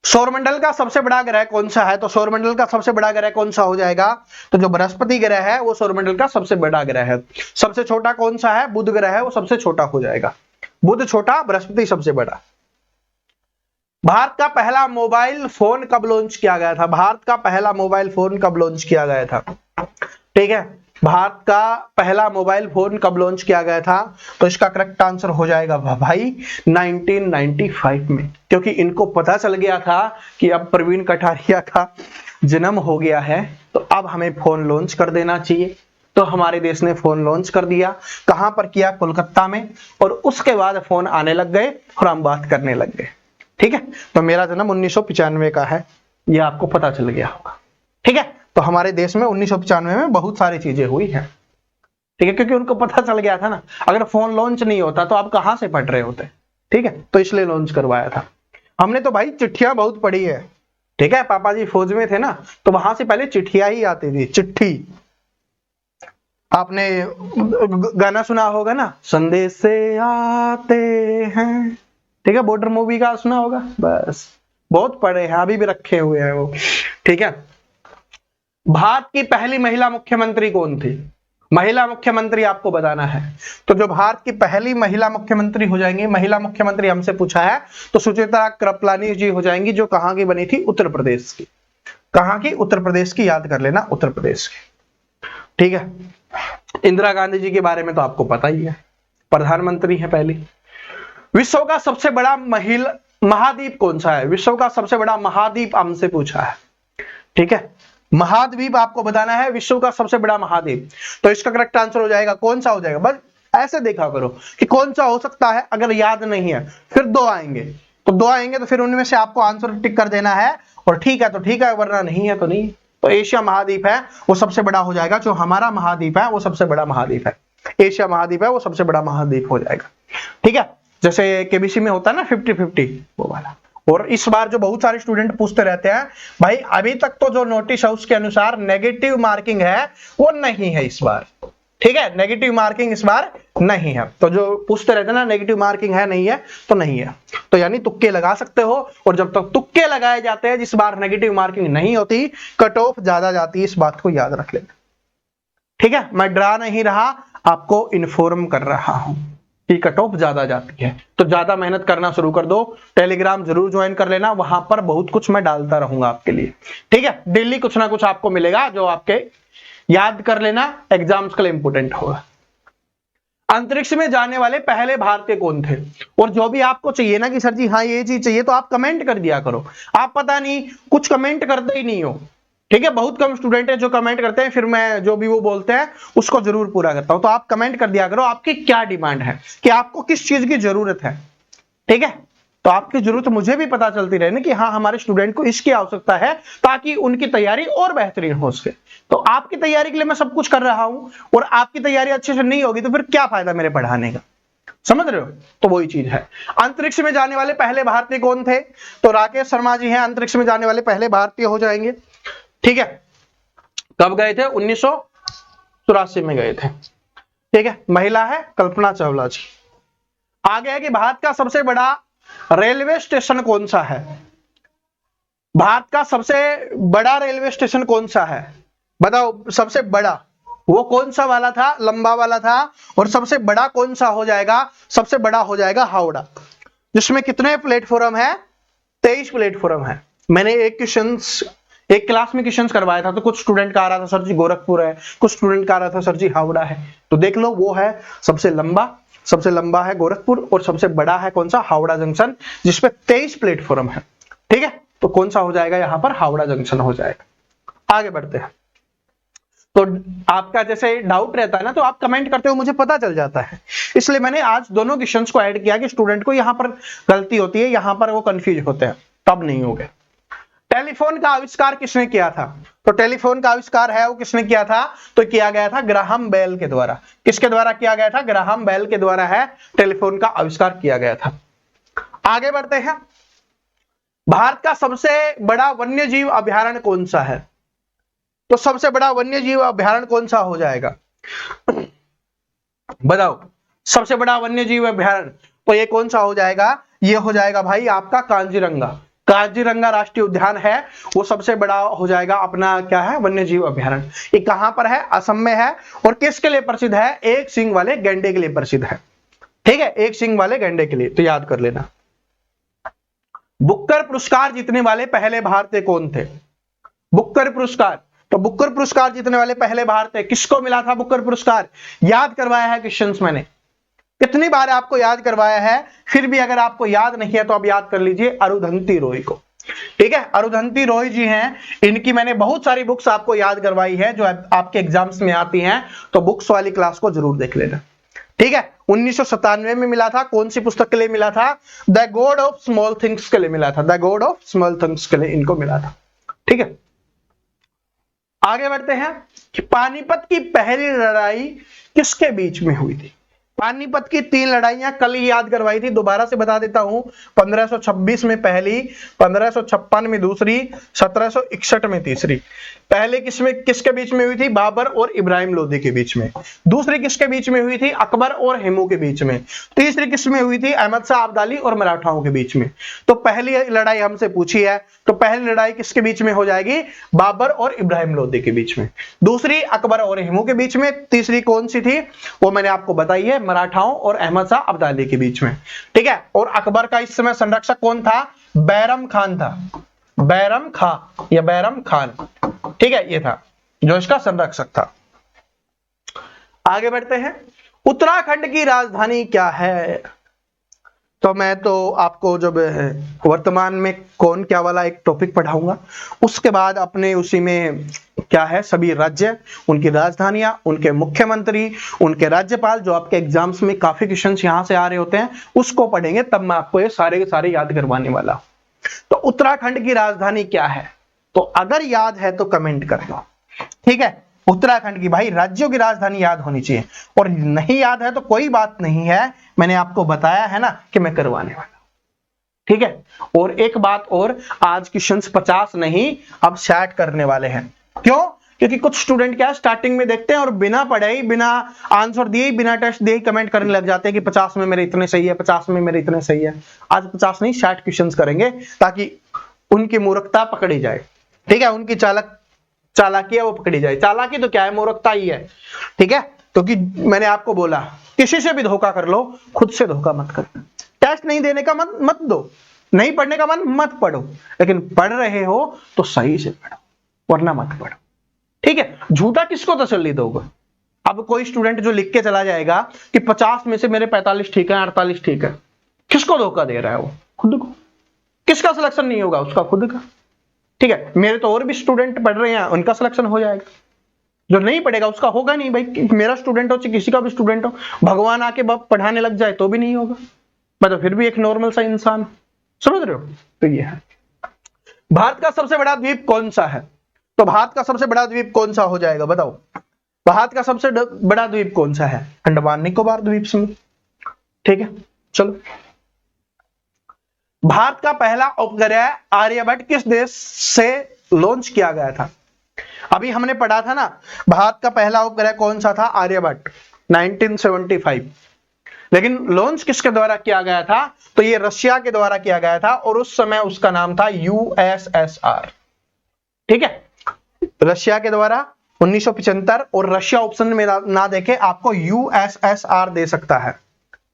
Speaker 1: सौरमंडल का सबसे बड़ा ग्रह कौन सा है? तो सौरमंडल का सबसे बड़ा ग्रह कौन सा हो जाएगा? तो जो बृहस्पति ग्रह है वो सौरमंडल का सबसे बड़ा ग्रह है। सबसे छोटा कौन सा है? बुध ग्रह है, वो सबसे छोटा हो जाएगा। बुध छोटा, बृहस्पति सबसे बड़ा। भारत का पहला मोबाइल फोन कब लॉन्च किया गया था? भारत का पहला मोबाइल फोन कब लॉन्च किया गया था? ठीक है, भारत का पहला मोबाइल फोन कब लॉन्च किया गया था? तो इसका करेक्ट आंसर हो जाएगा भाई 1995 में, क्योंकि इनको पता चल गया था कि अब प्रवीण कटारिया का जन्म हो गया है, तो अब हमें फोन लॉन्च कर देना चाहिए। तो हमारे देश ने फोन लॉन्च कर दिया। कहां पर किया? कोलकाता में। और उसके बाद फोन आने लग गए और हम बात करने लग गए, ठीक है। तो मेरा जन्म 1995 का है, यह आपको पता चल गया होगा, ठीक है। तो हमारे देश में 1995 में बहुत सारी चीजें हुई हैं, ठीक है, क्योंकि उनको पता चल गया था ना, अगर फोन लॉन्च नहीं होता तो आप कहां से पढ़ रहे होते, ठीक है। तो इसलिए लॉन्च करवाया था हमने। तो भाई चिट्ठियां बहुत पढ़ी है, ठीक है, पापा जी फौज में थे ना, तो वहां से पहले चिट्ठियां ही आती थी, चिट्ठी। आपने गाना सुना होगा ना, संदेश से आते हैं, ठीक है, बॉर्डर मूवी का सुना होगा, बस बहुत पढ़े हैं, अभी भी रखे हुए हैं वो, ठीक है। भारत की पहली महिला मुख्यमंत्री कौन थी? महिला मुख्यमंत्री आपको बताना है। तो जो भारत की पहली महिला मुख्यमंत्री हो जाएंगी, महिला मुख्यमंत्री हमसे पूछा है, तो सुचेता कृपलानी जी हो जाएंगी, जो कहां की बनी थी? उत्तर प्रदेश की। कहां की? उत्तर प्रदेश की, याद कर लेना, उत्तर प्रदेश की, ठीक है। इंदिरा गांधी जी के बारे में तो आपको पता ही है, प्रधानमंत्री है पहली। विश्व का सबसे बड़ा महाद्वीप कौन सा है? विश्व का सबसे बड़ा महाद्वीप हमसे पूछा है, ठीक है। महाद्वीप आपको बताना है विश्व का सबसे बड़ा महाद्वीप, तो इसका करेक्ट आंसर हो जाएगा कौन सा हो जाएगा। बस ऐसे देखा करो कि कौन सा हो सकता है, अगर याद नहीं है फिर दो आएंगे, तो दो आएंगे तो फिर उनमें से आपको आंसर टिक कर देना है, और ठीक है तो ठीक है, वरना नहीं है तो नहीं। तो एशिया महाद्वीप है वो सबसे बड़ा हो जाएगा, जो हमारा महाद्वीप है वो सबसे बड़ा महाद्वीप है, एशिया महाद्वीप है वो सबसे बड़ा महाद्वीप हो जाएगा। ठीक है, जैसे केबीसी में होता है ना 50-50 वो वाला। और इस बार जो बहुत सारे स्टूडेंट पूछते रहते हैं भाई अभी तक तो जो नोटिस है उसके अनुसार नेगेटिव मार्किंग है वो नहीं है इस बार। ठीक है, नेगेटिव मार्किंग इस बार नहीं है, तो जो पूछते रहते हैं ना नेगेटिव मार्किंग है नहीं है, तो नहीं है, तो यानी तुक्के लगा सकते हो। और जब तक तुक्के लगाए जाते हैं जिस बार नेगेटिव मार्किंग नहीं होती, कट ऑफ ज्यादा जाती है, इस बात को याद रख लेना। ठीक है, मैं डरा नहीं रहा, आपको इन्फॉर्म कर रहा हूं कि कट ऑफ ज्यादा जाती है, तो ज्यादा मेहनत करना शुरू कर दो। टेलीग्राम जरूर ज्वाइन कर लेना, वहां पर बहुत कुछ मैं डालता रहूंगा आपके लिए। ठीक है, डेली कुछ ना कुछ आपको मिलेगा जो आपके याद कर लेना, एग्जाम्स के लिए इंपोर्टेंट होगा। अंतरिक्ष में जाने वाले पहले भारतीय कौन थे? और जो भी आपको चाहिए ना कि सर जी हाँ ये चीज चाहिए, तो आप कमेंट कर दिया करो। आप पता नहीं कुछ कमेंट करते ही नहीं हो। ठीक है, बहुत कम स्टूडेंट है जो कमेंट करते हैं, फिर मैं जो भी वो बोलते हैं उसको जरूर पूरा करता हूं। तो आप कमेंट कर दिया करो आपकी क्या डिमांड है, कि आपको किस चीज की जरूरत है। ठीक है, तो आपकी जरूरत मुझे भी पता चलती रहे ना कि हाँ हमारे स्टूडेंट को इसकी आवश्यकता है, ताकि उनकी तैयारी और बेहतरीन हो सके। तो आपकी तैयारी के लिए मैं सब कुछ कर रहा हूं, और आपकी तैयारी अच्छे से नहीं होगी तो फिर क्या फायदा मेरे पढ़ाने का, समझ रहे हो? तो वही चीज है। अंतरिक्ष में जाने वाले पहले भारतीय कौन थे? तो राकेश शर्मा जी हैं अंतरिक्ष में जाने वाले पहले भारतीय हो जाएंगे। ठीक है, कब गए थे? 1984 में गए थे। ठीक है, महिला है कल्पना चावला जी। आगे है कि भारत का सबसे बड़ा रेलवे स्टेशन कौन सा है? भारत का सबसे बड़ा रेलवे स्टेशन कौन सा है? बताओ, सबसे बड़ा वो कौन सा वाला था? लंबा वाला था। और सबसे बड़ा कौन सा हो जाएगा? सबसे बड़ा हो जाएगा हावड़ा, जिसमें कितने प्लेटफॉर्म है? 23 प्लेटफॉर्म है। मैंने एक क्लास में क्वेश्चन करवाया था, तो कुछ स्टूडेंट का आ रहा था सर जी गोरखपुर है, कुछ स्टूडेंट का आ रहा था सर जी हावड़ा है। तो देख लो, वो है सबसे लंबा है गोरखपुर, और सबसे बड़ा है कौन सा? हावड़ा जंक्शन, जिसपे 23 प्लेटफॉर्म है। ठीक है, तो कौन सा हो जाएगा यहां पर? हावड़ा जंक्शन हो जाएगा। आगे बढ़ते हैं। तो आपका जैसे डाउट रहता है ना, तो आप कमेंट करते हो, मुझे पता चल जाता है, इसलिए मैंने आज दोनों क्वेश्चंस को ऐड किया कि स्टूडेंट को यहां पर गलती होती है, यहां पर वो कंफ्यूज होते हैं, तब नहीं हो गए। टेलीफोन का आविष्कार किसने किया था? तो टेलीफोन का आविष्कार है वो किसने किया था? तो किया गया था ग्राहम बेल के द्वारा। किसके द्वारा किया गया था? ग्राहम बेल के द्वारा है टेलीफोन का आविष्कार किया गया था। आगे बढ़ते हैं। भारत का सबसे बड़ा वन्यजीव अभयारण्य कौन सा है? तो सबसे बड़ा वन्यजीव अभयारण्य कौन सा हो जाएगा? बताओ, सबसे बड़ा वन्यजीव अभयारण्य तो ये कौन सा हो जाएगा? ये हो जाएगा भाई आपका कांजीरंगा। काजीरंगा राष्ट्रीय उद्यान है वो सबसे बड़ा हो जाएगा अपना, क्या है? वन्यजीव अभयारण्य। ये कहां पर है? असम में है। और किसके लिए प्रसिद्ध है? एक सींग वाले गैंडे के लिए प्रसिद्ध है। ठीक है, एक सींग वाले गैंडे के लिए, तो याद कर लेना। बुकर पुरस्कार जीतने वाले पहले भारतीय कौन थे? बुकर पुरस्कार, तो बुकर पुरस्कार जीतने वाले पहले भारतीय किसको मिला था? बुकर पुरस्कार याद करवाया है क्वेश्चंस मैंने, कितनी बार आपको याद करवाया है, फिर भी अगर आपको याद नहीं है तो आप याद कर लीजिए अरुंधति रॉय को। ठीक है, अरुंधति रॉय जी हैं, इनकी मैंने बहुत सारी बुक्स आपको याद करवाई है जो आपके एग्जाम्स में आती हैं, तो बुक्स वाली क्लास को जरूर देख लेना। ठीक है, 1997 में मिला था। कौन सी पुस्तक के लिए मिला था? The God of small things के लिए मिला था। The God of small things के लिए इनको मिला था। ठीक है, आगे बढ़ते हैं कि पानीपत की पहली लड़ाई किसके बीच में हुई थी? पानीपत की 3 लड़ाइयां कल ही याद करवाई थी, दोबारा से बता देता हूं। 1526 में पहली, 1556 में दूसरी, 1761 में तीसरी। पहले किसके बीच में हुई थी? बाबर और इब्राहिम लोदी के बीच में। दूसरी किसके बीच में हुई थी? अकबर और हेमू के बीच में। तीसरी किसमें हुई थी? अहमद शाह अब्दाली और मराठाओं के बीच में। तो पहली लड़ाई हमसे पूछी है, तो पहली लड़ाई किसके बीच में हो जाएगी? बाबर और इब्राहिम लोदी के बीच में। दूसरी अकबर और हेमू के बीच में। तीसरी कौन सी थी? वो मैंने आपको बताई है, मराठाओं और अहमद शाह अब्दाली के बीच में। ठीक है, और अकबर का इस समय संरक्षक कौन था? बैरम खान था। बैरम खां या बैरम खान, ठीक है, ये था जो इसका संरक्षक था। आगे बढ़ते हैं। उत्तराखंड की राजधानी क्या है? तो मैं तो आपको जब वर्तमान में कौन क्या वाला एक टॉपिक पढ़ाऊंगा, उसके बाद अपने उसी में क्या है सभी राज्य, उनकी राजधानियां, उनके मुख्यमंत्री, उनके राज्यपाल, जो आपके एग्जाम्स में काफी क्वेश्चन यहां से आ रहे होते हैं, उसको पढ़ेंगे। तब मैं आपको ये सारे के सारे याद करवाने वाला हूं। तो उत्तराखंड की राजधानी क्या है? तो अगर याद है तो कमेंट कर दो, ठीक है। उत्तराखंड की, भाई राज्यों की राजधानी याद होनी चाहिए, और नहीं याद है तो कोई बात नहीं है, मैंने आपको बताया है ना कि मैं करवाने वाला हूं, ठीक है। और एक बात और, आज क्वेश्चंस 50 नहीं अब 60 करने वाले हैं। क्यों? क्योंकि कुछ स्टूडेंट क्या स्टार्टिंग में देखते हैं और बिना पढ़े ही, बिना आंसर दिए, बिना टेस्ट दिए कमेंट करने लग जाते हैं कि 50 में मेरे इतने सही है, 50 में मेरे इतने सही है। आज 50 नहीं 60 क्वेश्चंस करेंगे, ताकि उनकी मूर्खता पकड़ी जाए, ठीक है। उनकी चालाकी है वो पकड़ी जाए। चालाकी तो क्या है, मूर्खता ही है, ठीक है। क्योंकि मैंने आपको बोला किसी से भी धोखा कर लो, खुद से धोखा मत करो। टेस्ट नहीं देने का मत दो, नहीं पढ़ने का मन मत पढ़ो, लेकिन पढ़ रहे हो तो सही से पढ़ो, वरना मत पढ़ो, ठीक है। झूठा किसको तसल्ली दोगे? अब कोई स्टूडेंट जो लिख के चला जाएगा कि 50 में से मेरे 45 ठीक है, 48 ठीक है, किसको धोखा दे रहा है वो? खुद को। किसका सिलेक्शन नहीं होगा? उसका खुद का, ठीक है। मेरे तो और भी स्टूडेंट पढ़ रहे हैं, उनका सिलेक्शन हो जाएगा। जो नहीं पढ़ेगा उसका होगा नहीं। भाई मेरा स्टूडेंट हो चाहे किसी का भी स्टूडेंट हो, भगवान आके पढ़ाने लग जाए तो भी नहीं होगा। मैं तो फिर भी एक नॉर्मल सा इंसान, समझ रहे हो? तो ये है। भारत का सबसे बड़ा द्वीप कौन सा है? तो भारत का सबसे बड़ा द्वीप कौन सा हो जाएगा, बताओ। भारत का सबसे बड़ा द्वीप कौन सा है? अंडमान निकोबार द्वीप समूह, ठीक है। चलो, भारत का पहला उपग्रह आर्यभट्ट किस देश से लॉन्च किया गया था? अभी हमने पढ़ा था ना, भारत का पहला उपग्रह कौन सा था? आर्यभट्ट, 1975। लेकिन लॉन्च किसके द्वारा किया गया था? तो ये रशिया के द्वारा किया गया था, और उस समय उसका नाम था यूएसएसआर, ठीक है। रशिया के द्वारा 1975, और रशिया ऑप्शन में ना देखे आपको यूएसएसआर दे सकता है,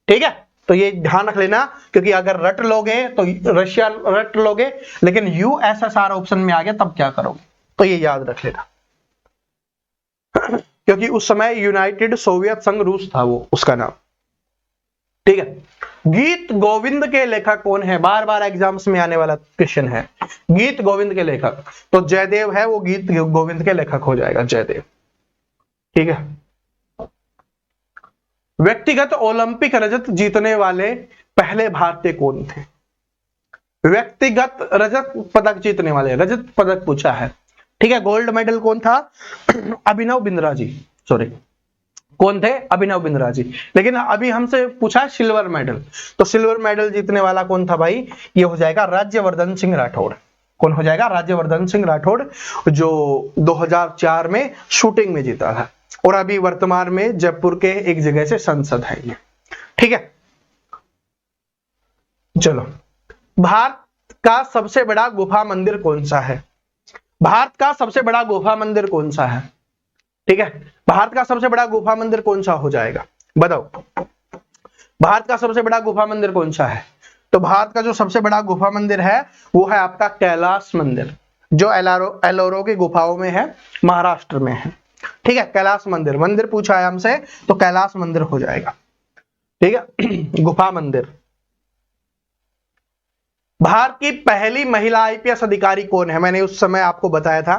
Speaker 1: ठीक है। तो ये ध्यान रख लेना, क्योंकि अगर रट लोगे तो रशिया रट लोगे, लेकिन यूएसएसआर ऑप्शन में आ गया तब क्या करोगे? तो ये याद रख लेना, क्योंकि उस समय यूनाइटेड सोवियत संघ रूस था वो, उसका नाम, ठीक है। गीत गोविंद के लेखक कौन है? बार बार एग्जाम्स में आने वाला क्वेश्चन है, गीत गोविंद के लेखक। तो जयदेव है वो गीत गोविंद के लेखक हो जाएगा, जयदेव, ठीक है। व्यक्तिगत ओलंपिक रजत जीतने वाले पहले भारतीय कौन थे? व्यक्तिगत रजत पदक जीतने वाले, रजत पदक पूछा है, ठीक है। गोल्ड मेडल कौन था? अभिनव बिंद्रा जी, सॉरी कौन थे? अभिनव बिंद्रा जी। लेकिन अभी हमसे पूछा है सिल्वर मेडल, तो सिल्वर मेडल जीतने वाला कौन था भाई? ये हो जाएगा राज्यवर्धन सिंह राठौड़। कौन हो जाएगा? राज्यवर्धन सिंह राठौड़, जो 2004 में शूटिंग में जीता था, और अभी वर्तमान में जयपुर के एक जगह से सांसद है ये, ठीक है। चलो, भारत का सबसे बड़ा गुफा मंदिर कौन सा है? भारत का सबसे बड़ा गुफा मंदिर कौन सा है? ठीक है, भारत का सबसे बड़ा गुफा मंदिर कौन सा हो जाएगा, बताओ। भारत का सबसे बड़ा गुफा मंदिर कौन सा है? तो भारत का जो सबसे बड़ा गुफा मंदिर है वो है आपका कैलाश मंदिर, जो एलोरो की गुफाओं में है, महाराष्ट्र में है, ठीक है। कैलाश मंदिर, मंदिर पूछा है हमसे तो कैलाश मंदिर हो जाएगा, ठीक है। गुफा मंदिर। भारत की पहली महिला आईपीएस अधिकारी कौन है? मैंने उस समय आपको बताया था,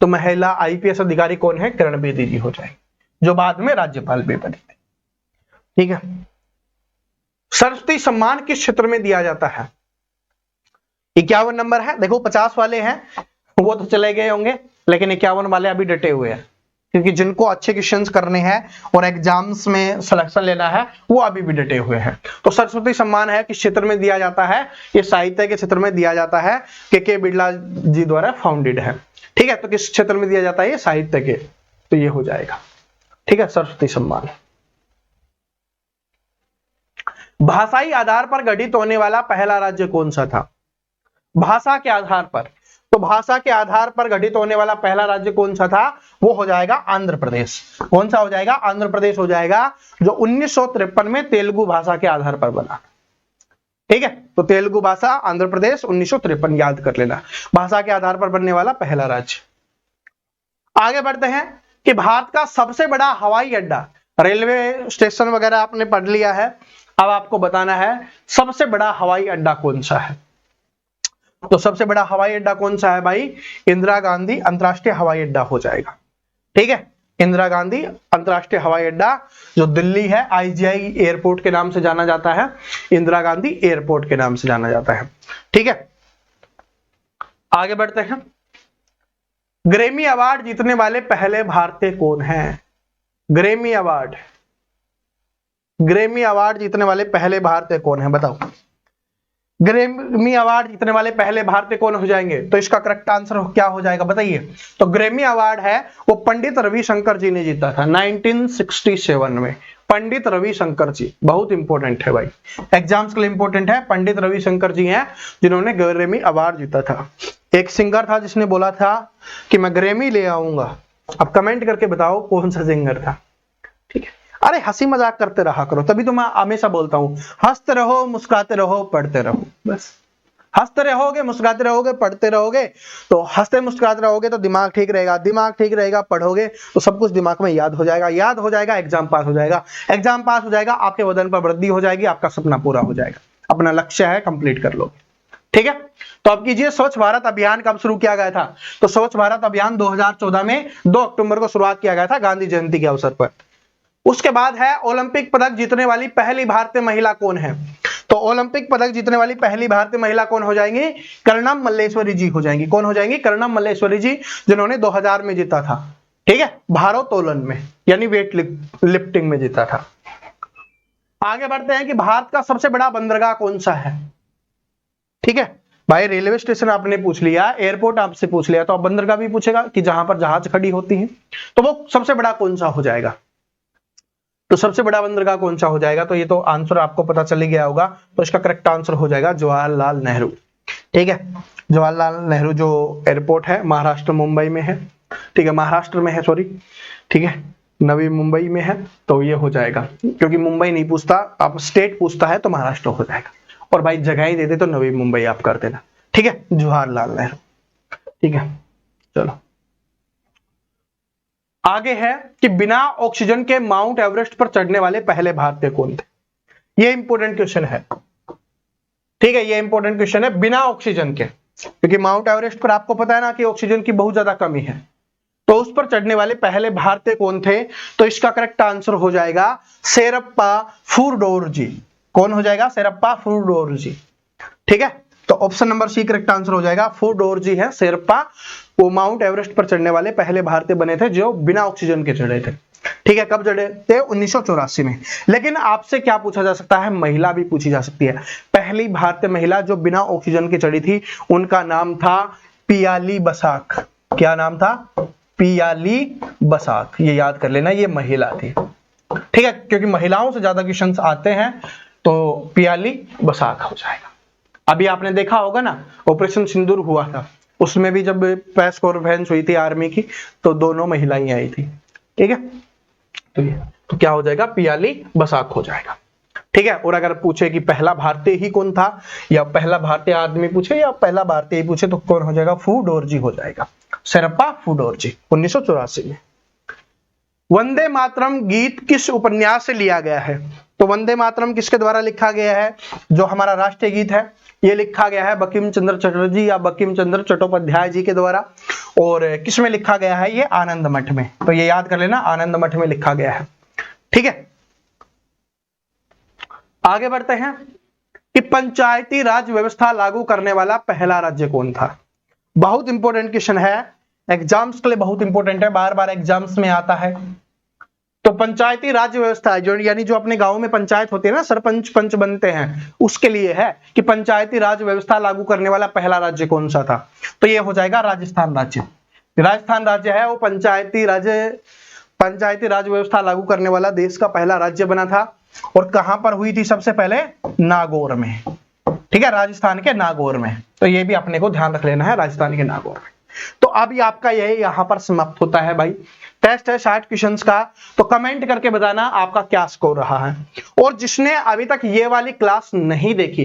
Speaker 1: तो महिला आईपीएस अधिकारी कौन है? किरण बेदी जी हो जाएगी, जो बाद में राज्यपाल भी बनी थी, ठीक है। सरस्वती सम्मान किस क्षेत्र में दिया जाता है? 51 नंबर है, देखो 50 वाले हैं वो तो चले गए होंगे, लेकिन 51 वाले अभी डटे हुए हैं, क्योंकि जिनको अच्छे क्वेश्चंस करने हैं और एग्जाम्स में सिलेक्शन लेना है वो अभी भी डटे हुए हैं। तो सरस्वती सम्मान है किस क्षेत्र में दिया जाता है? ये साहित्य के क्षेत्र में दिया जाता है, के बिरला जी द्वारा फाउंडेड है, ठीक है। तो किस क्षेत्र में दिया जाता है? ये साहित्य के, तो ये हो जाएगा, ठीक है, सरस्वती सम्मान। भाषाई आधार पर गठित होने वाला पहला राज्य कौन सा था? भाषा के आधार पर, तो भाषा के आधार पर गठित होने वाला पहला राज्य कौन सा था? वो हो जाएगा आंध्र प्रदेश। कौन सा हो जाएगा? आंध्र प्रदेश हो जाएगा, जो 1953 में तेलुगु भाषा के आधार पर बना, ठीक है। तो तेलुगु भाषा आंध्र प्रदेश 1953, याद कर लेना, भाषा के आधार पर बनने वाला पहला राज्य। आगे बढ़ते हैं कि भारत का सबसे बड़ा हवाई अड्डा, रेलवे स्टेशन वगैरह आपने पढ़ लिया है, अब आपको बताना है सबसे बड़ा हवाई अड्डा कौन सा है। तो सबसे बड़ा हवाई अड्डा कौन सा है भाई? इंदिरा गांधी अंतरराष्ट्रीय हवाई अड्डा हो जाएगा। ठीक है, इंदिरा गांधी अंतरराष्ट्रीय हवाई अड्डा जो दिल्ली है, आईजीआई एयरपोर्ट के नाम से जाना जाता है, इंदिरा गांधी एयरपोर्ट के नाम से जाना जाता है। ठीक है, आगे बढ़ते हैं। ग्रैमी अवार्ड जीतने वाले पहले भारतीय कौन हैं? ग्रैमी अवार्ड जीतने वाले पहले भारतीय कौन है बताओ? ग्रैमी अवार्ड जीतने वाले पहले भारतीय कौन हो जाएंगे? तो इसका करेक्ट आंसर क्या हो जाएगा बताइए? तो ग्रैमी अवार्ड है वो पंडित रविशंकर जी ने जीता था 1967 में। पंडित रविशंकर जी बहुत इंपॉर्टेंट है भाई, एग्जाम्स के लिए इंपॉर्टेंट है। पंडित रविशंकर जी हैं जिन्होंने ग्रैमी अवार्ड जीता था। एक सिंगर था जिसने बोला था कि मैं ग्रैमी ले आऊंगा। अब कमेंट करके बताओ कौन सा सिंगर था। ठीक है, अरे हंसी मजाक करते रहा करो, तभी तो मैं हमेशा बोलता हूं हंसते रहो, मुस्कुराते रहो, पढ़ते रहो। बस हंसते रहोगे, मुस्कुराते रहोगे, पढ़ते रहोगे, तो हंसते मुस्कुराते रहोगे तो दिमाग ठीक रहेगा, दिमाग ठीक रहेगा, पढ़ोगे तो सब कुछ दिमाग में याद हो जाएगा, एग्जाम पास हो जाएगा, एग्जाम पास हो जाएगा, आपके वजन पर वृद्धि हो जाएगी, आपका सपना पूरा हो जाएगा, अपना लक्ष्य है कंप्लीट कर लोगे। ठीक है, तो अब कीजिए स्वच्छ भारत अभियान कब शुरू किया गया था? तो स्वच्छ भारत अभियान 2014 में 2 अक्टूबर को शुरुआत किया गया था गांधी जयंती के अवसर पर। उसके बाद है ओलंपिक पदक जीतने वाली पहली भारतीय महिला कौन है? तो ओलंपिक पदक जीतने वाली पहली भारतीय महिला कौन हो जाएंगी? कर्णम मल्लेश्वरी जी हो जाएंगी। कौन हो जाएंगी? कर्णम मल्लेश्वरी जी, जिन्होंने 2000 में जीता था। ठीक है, भारोत्तोलन में यानी वेट लिफ्टिंग में जीता था। आगे बढ़ते हैं कि भारत का सबसे बड़ा बंदरगाह कौन सा है? ठीक है भाई, रेलवे स्टेशन आपने पूछ लिया, एयरपोर्ट आपसे पूछ लिया, तो अब बंदरगाह भी पूछेगा कि जहां पर जहाज खड़ी होती है, तो वो सबसे बड़ा कौन सा हो जाएगा? तो सबसे बड़ा बंदरगाह कौन सा हो जाएगा? तो ये तो आंसर आपको पता चल ही गया होगा, तो इसका करेक्ट आंसर हो जाएगा जवाहरलाल नेहरू। ठीक है, जवाहरलाल नेहरू जो एयरपोर्ट है महाराष्ट्र मुंबई में है। ठीक है, महाराष्ट्र में है, सॉरी। ठीक है, नवी मुंबई में है, तो ये हो जाएगा, क्योंकि मुंबई नहीं पूछता, आप स्टेट पूछता है तो महाराष्ट्र हो जाएगा, और भाई जगह ही दे दे तो नवी मुंबई आप कर देना। ठीक है, जवाहरलाल नेहरू। ठीक है, चलो आगे है कि बिना ऑक्सीजन के माउंट एवरेस्ट पर चढ़ने वाले पहले भारतीय कौन थे? ये इंपॉर्टेंट क्वेश्चन है। ठीक है, ये इंपॉर्टेंट क्वेश्चन है, बिना ऑक्सीजन के, क्योंकि माउंट एवरेस्ट पर आपको पता है ना कि ऑक्सीजन की बहुत ज्यादा कमी है, तो उस पर चढ़ने वाले पहले भारतीय कौन थे? तो इसका करेक्ट आंसर हो जाएगा शेरप्पा फुरडोर जी। कौन हो जाएगा? शेरप्पा फुरडोर जी। ठीक है, तो option number C correct answer हो जाएगा, फुरडोर जी है शेरप्पा, वो माउंट एवरेस्ट पर चढ़ने वाले पहले भारतीय बने थे जो बिना ऑक्सीजन के चढ़े थे। ठीक है, कब चढ़े थे? 1984 में। लेकिन आपसे क्या पूछा जा सकता है? महिला भी पूछी जा सकती है। पहली भारतीय महिला जो बिना ऑक्सीजन के चढ़ी थी उनका नाम था पियाली बसाक। क्या नाम था? पियाली बसाक, ये याद कर लेना, ये महिला थी। ठीक है, क्योंकि महिलाओं से ज्यादा क्वेश्चंस आते हैं, तो पियाली बसाक हो जाएगा। अभी आपने देखा होगा ना, ऑपरेशन सिंदूर हुआ था, उसमें भी जब प्रेस कॉन्फ्रेंस हुई थी आर्मी की, तो दोनों महिलाएं आई थी। ठीक है, तो क्या हो जाएगा? पियाली बसाक हो जाएगा। ठीक है, और अगर पूछे कि पहला भारतीय ही कौन था, या पहला भारतीय आदमी पूछे या पहला भारतीय ही पूछे, तो कौन हो जाएगा? फुरडोर जी हो जाएगा, शेरप्पा फुरडोर जी, 1984 में। वंदे मातरम गीत किस उपन्यास से लिया गया है? तो वंदे मातरम किसके द्वारा लिखा गया है? जो हमारा राष्ट्रीय गीत है, ये लिखा गया है बंकिम चंद्र चटर्जी या बंकिम चंद्र चट्टोपाध्याय जी के द्वारा। और किस में लिखा गया है? ये आनंद मठ में। तो ये याद कर लेना, आनंद मठ में लिखा गया है। ठीक है, आगे बढ़ते हैं कि पंचायती राज व्यवस्था लागू करने वाला पहला राज्य कौन था? बहुत इंपॉर्टेंट क्वेश्चन है, एग्जाम्स के लिए बहुत इंपॉर्टेंट है, बार बार एग्जाम्स में आता है। तो पंचायती राज व्यवस्था जो यानी जो अपने गांव में पंचायत होती है ना, सरपंच पंच बनते हैं, उसके लिए है कि पंचायती राज व्यवस्था लागू करने वाला पहला राज्य कौन सा था? तो ये हो जाएगा राजस्थान राज्य। राजस्थान राज्य है वो पंचायती राज व्यवस्था लागू करने वाला देश का पहला राज्य बना था। और कहां पर हुई थी सबसे पहले? नागौर में। ठीक है, राजस्थान के नागौर में। तो ये भी अपने को ध्यान रख लेना है, राजस्थान के नागौर में। तो अभी आपका यही यहां पर समाप्त होता है भाई। टेस्ट है 60 क्वेश्चंस का, तो कमेंट करके बताना आपका क्या स्कोर रहा है। और जिसने अभी तक ये वाली क्लास नहीं देखी,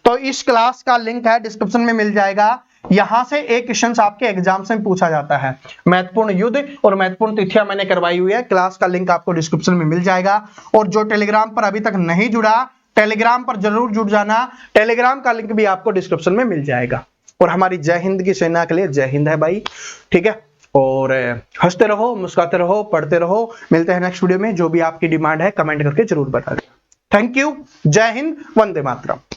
Speaker 1: तो इस क्लास का लिंक है डिस्क्रिप्शन में मिल जाएगा। यहां से एक क्वेश्चन आपके एग्जाम में पूछा जाता है। महत्वपूर्ण युद्ध और महत्वपूर्ण तिथियां मैंने करवाई हुई है, क्लास का लिंक आपको डिस्क्रिप्शन में मिल जाएगा। और जो टेलीग्राम पर अभी तक नहीं जुड़ा, टेलीग्राम पर जरूर जुड़ जाना, टेलीग्राम का लिंक भी आपको डिस्क्रिप्शन में मिल जाएगा। और हमारी जय हिंद की सेना के लिए जय हिंद है भाई, ठीक है। और हंसते रहो, मुस्कुराते रहो, पढ़ते रहो। मिलते हैं नेक्स्ट वीडियो में। जो भी आपकी डिमांड है कमेंट करके जरूर बताइए। थैंक यू, जय हिंद, वंदे मातरम।